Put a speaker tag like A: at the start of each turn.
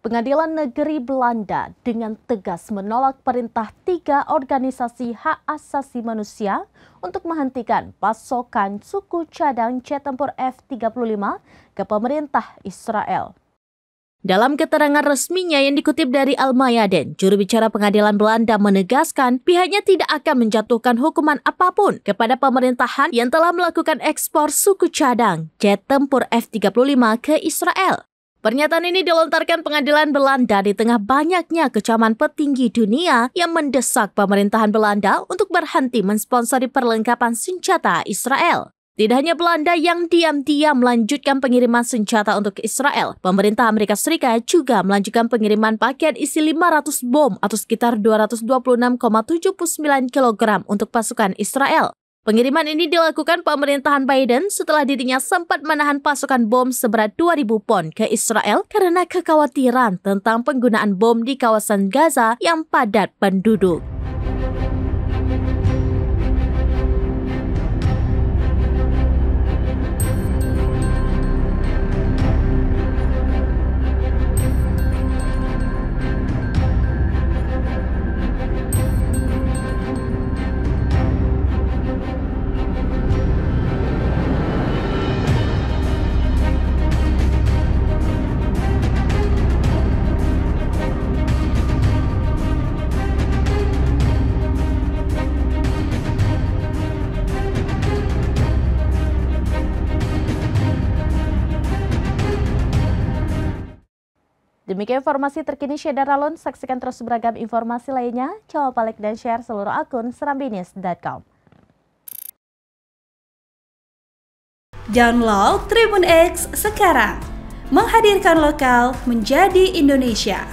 A: Pengadilan Negeri Belanda dengan tegas menolak perintah 3 organisasi hak asasi manusia untuk menghentikan pasokan suku cadang jet tempur F-35 ke pemerintah Israel. Dalam keterangan resminya yang dikutip dari Al-Mayadin, juru bicara pengadilan Belanda menegaskan pihaknya tidak akan menjatuhkan hukuman apapun kepada pemerintahan yang telah melakukan ekspor suku cadang jet tempur F-35 ke Israel. Pernyataan ini dilontarkan pengadilan Belanda di tengah banyaknya kecaman petinggi dunia yang mendesak pemerintahan Belanda untuk berhenti mensponsori perlengkapan senjata Israel. Tidak hanya Belanda yang diam-diam melanjutkan pengiriman senjata untuk Israel, pemerintah Amerika Serikat juga melanjutkan pengiriman pakaian isi 500 bom atau sekitar 226,79 kg untuk pasukan Israel. Pengiriman ini dilakukan pemerintahan Biden setelah dirinya sempat menahan pasokan bom seberat 2.000 pon ke Israel karena kekhawatiran tentang penggunaan bom di kawasan Gaza yang padat penduduk. Demikian informasi terkini Syedaralun. Saksikan terus beragam informasi lainnya. Jangan lupa like dan share seluruh akun serambinews.com.
B: Download Tribun X sekarang. Menghadirkan lokal menjadi Indonesia.